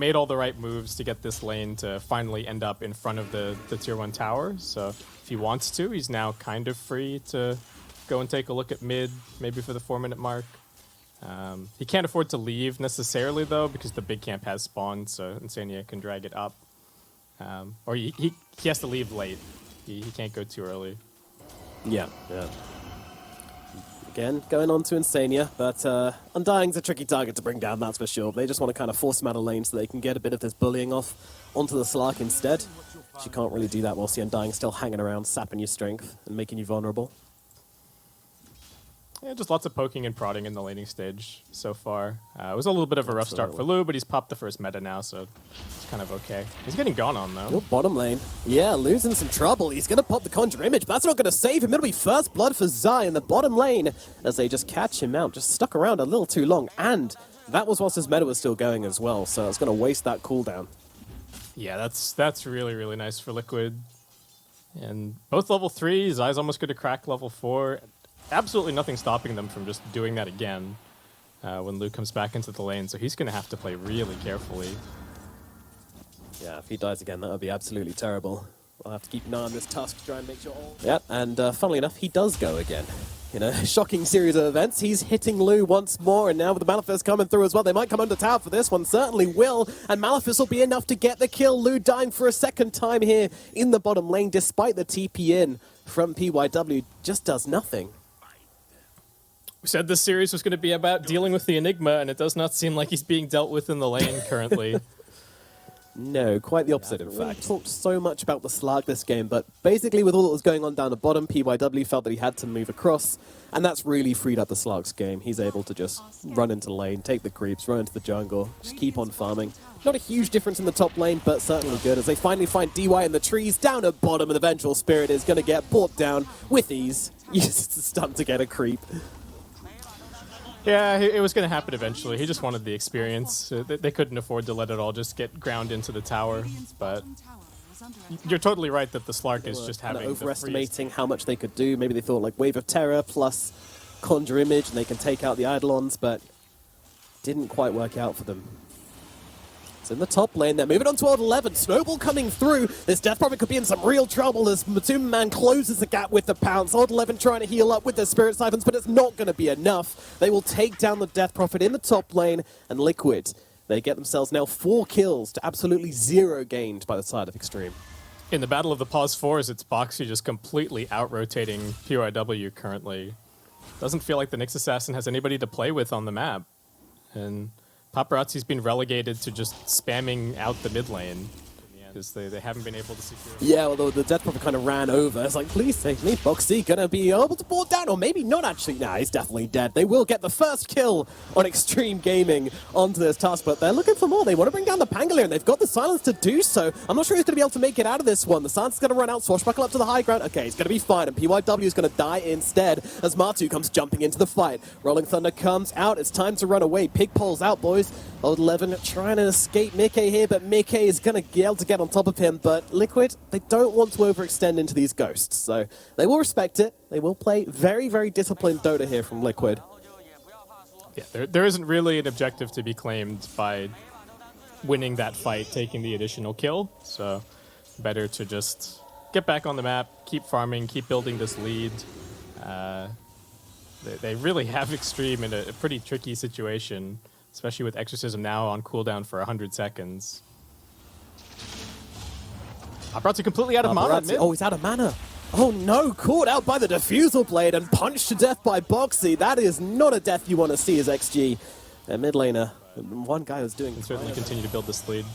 made all the right moves to get this lane to finally end up in front of the tier 1 tower. So if he wants to, he's now kind of free to go and take a look at mid, maybe for the 4-minute mark. He can't afford to leave necessarily, though, because the big camp has spawned, so Insania can drag it up. Or he has to leave late. He can't go too early. Yeah. Again, going on to Insania, but Undying's a tricky target to bring down, that's for sure. They just want to kind of force him out of lane so they can get a bit of this bullying off onto the Slark instead. But you can't really do that whilst the Undying's still hanging around, sapping your strength and making you vulnerable. Yeah, just lots of poking and prodding in the laning stage so far. It was a little bit of a rough start for Lu, but he's popped the first meta now, so it's kind of okay. He's getting gone on, though. Your bottom lane. Yeah, losing some trouble. He's going to pop the Conjure Image, but that's not going to save him. It'll be first blood for Zai in the bottom lane as they just catch him out. Just stuck around a little too long, and that was whilst his meta was still going as well, so it's going to waste that cooldown. Yeah, that's really, really nice for Liquid. And both level 3, Zai's almost going to crack level 4. Absolutely nothing stopping them from just doing that again when Lu comes back into the lane, so he's going to have to play really carefully. Yeah, if he dies again, that would be absolutely terrible. I'll have to keep an eye on this Tusk to try and make sure all... Yeah, and funnily enough, he does go again. You know, shocking series of events. He's hitting Lu once more, and now with the Malefice coming through as well, they might come under tower for this one, certainly will, and Malefice will be enough to get the kill. Lu dying for a second time here in the bottom lane, despite the TP in from PYW, just does nothing. We said this series was going to be about dealing with the Enigma, and it does not seem like he's being dealt with in the lane currently. No, quite the opposite, in fact. We talked so much about the Slark this game, but basically with all that was going on down the bottom, PYW felt that he had to move across, and that's really freed up the Slark's game. He's able to just run into lane, take the creeps, run into the jungle, just keep on farming. Not a huge difference in the top lane, but certainly good as they finally find DY in the trees down at bottom, and the Vengeful Spirit is going to get brought down with ease. Uses the stun to get a creep. Yeah, it was going to happen eventually. He just wanted the experience. They couldn't afford to let it all just get ground into the tower. But you're totally right that the Slark is just having overestimating how much they could do. Maybe they thought like Wave of Terror plus Conjure Image and they can take out the Eidolons, but didn't quite work out for them. So in the top lane, they're moving on to Old 11. Snowball coming through. This Death Prophet could be in some real trouble as Matuma Man closes the gap with the pounce. Old 11 trying to heal up with their Spirit Siphons, but it's not going to be enough. They will take down the Death Prophet in the top lane, and Liquid, they get themselves now 4 kills to absolutely 0 gained by the side of Xtreme. In the Battle of the Pause 4s, it's Boxy just completely out-rotating PYW currently. Doesn't feel like the Nyx Assassin has anybody to play with on the map. And Paparazzi's been relegated to just spamming out the mid lane because they haven't been able to secure it. Yeah, although the Death Prophet kind of ran over. It's like, please save me. Boxy gonna be able to pull down, or maybe not actually. Nah, he's definitely dead. They will get the first kill on Xtreme Gaming onto this task, but they're looking for more. They want to bring down the Pangolier, and they've got the Silence to do so. I'm not sure who's going to be able to make it out of this one. The Silence is going to run out, Swashbuckle up to the high ground. Okay, he's going to be fine, and PYW is going to die instead as Martu comes jumping into the fight. Rolling Thunder comes out. It's time to run away. Pigpole's out, boys. Old 11 trying to escape Mickey here, but Mickey is going to be able to get on top of him. But Liquid, they don't want to overextend into these ghosts, so they will respect it. They will play very, very disciplined Dota here from Liquid. Yeah, there isn't really an objective to be claimed by winning that fight, taking the additional kill. So better to just get back on the map, keep farming, keep building this lead. They really have Xtreme in a pretty tricky situation, especially with Exorcism now on cooldown for 100 seconds. Paparazzi completely out of mana. Oh, he's out of mana. Oh no, caught out by the Diffusal Blade and punched to death by Boxy. That is not a death you want to see as XG. Their mid laner, one guy was doing... Can certainly continue to build this lead.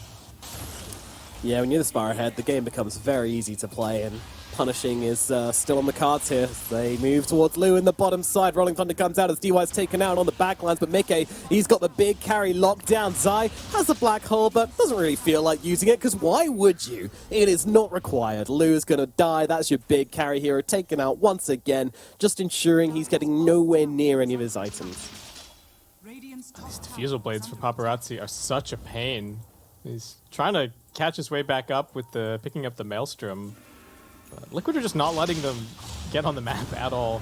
Yeah, when you're this far ahead, the game becomes very easy to play, and punishing is still on the cards here. They move towards Lu in the bottom side. Rolling Thunder comes out as DY's taken out on the backlines, but Mickey, he's got the big carry locked down. Zai has the black hole, but doesn't really feel like using it, because why would you? It is not required. Lu is going to die. That's your big carry hero taken out once again, just ensuring he's getting nowhere near any of his items. These Diffusal Blades for Paparazzi are such a pain. He's trying to catch his way back up with the picking up the Maelstrom. Liquid are just not letting them get on the map at all.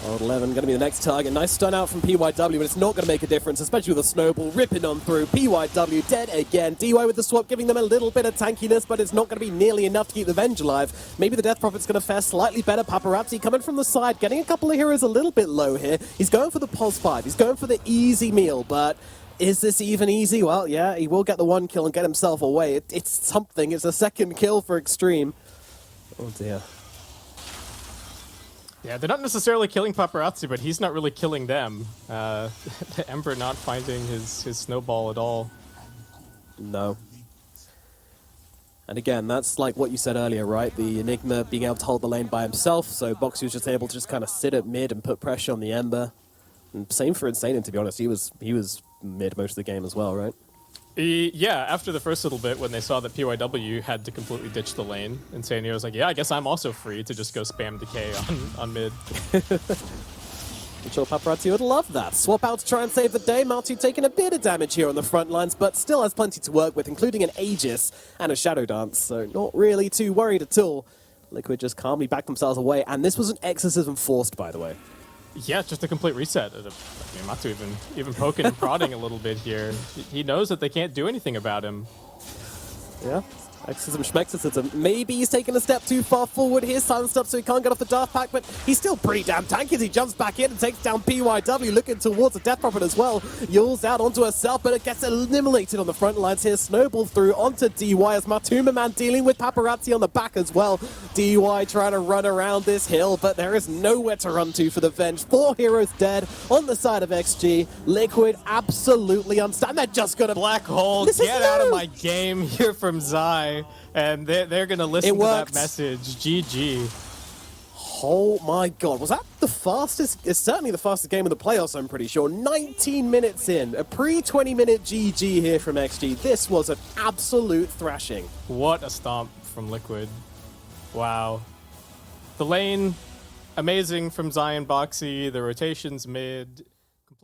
Old 11 going to be the next target. Nice stun out from PYW, but it's not going to make a difference, especially with a snowball ripping on through. PYW dead again. DY with the swap, giving them a little bit of tankiness, but it's not going to be nearly enough to keep the Venge alive. Maybe the Death Prophet's going to fare slightly better. Paparazzi coming from the side, getting a couple of heroes a little bit low here. He's going for the Pulse 5. He's going for the easy meal, but is this even easy? Well, yeah, he will get the one kill and get himself away. It's something. It's a second kill for Xtreme. Oh, dear. Yeah, they're not necessarily killing Paparazzi, but he's not really killing them. The Ember not finding his snowball at all. No. And again, that's like what you said earlier, right? The Enigma being able to hold the lane by himself, so Boxy was just able to just kind of sit at mid and put pressure on the Ember. And same for Insane, to be honest. He was mid most of the game as well, right? Yeah, after the first little bit, when they saw that PYW had to completely ditch the lane, Insane was like, yeah, I guess I'm also free to just go spam decay on mid. I'm sure Paparazzi would love that. Swap out to try and save the day. Maltu taking a bit of damage here on the front lines, but still has plenty to work with, including an Aegis and a Shadow Dance, so not really too worried at all. Liquid just calmly backed themselves away, and this was an exorcism forced, by the way. Yeah, just a complete reset. I mean, Matu even poking and prodding a little bit here. He knows that they can't do anything about him. Yeah. Exorcism Schmexorcism. Maybe he's taken a step too far forward here, silenced up so he can't get off the Daft Pack, but he's still pretty damn tanky as he jumps back in and takes down PYW, looking towards the Death Prophet as well. Yules out onto herself, but it gets eliminated on the front lines here. Snowball through onto DY as Matuma Man dealing with Paparazzi on the back as well. DY trying to run around this hill, but there is nowhere to run to for the Venge. 4 heroes dead on the side of XG. Liquid absolutely unstunned. They're just gonna... Black Hole, get out of my game here from Zai. And they're going to listen to that message. GG. Oh my god, was that the fastest? It's certainly the fastest game of the playoffs, I'm pretty sure. 19 minutes in, a pre-20 minute GG here from XG. This was an absolute thrashing. What a stomp from Liquid. Wow. The lane, amazing from Zion Boxy. The rotations mid.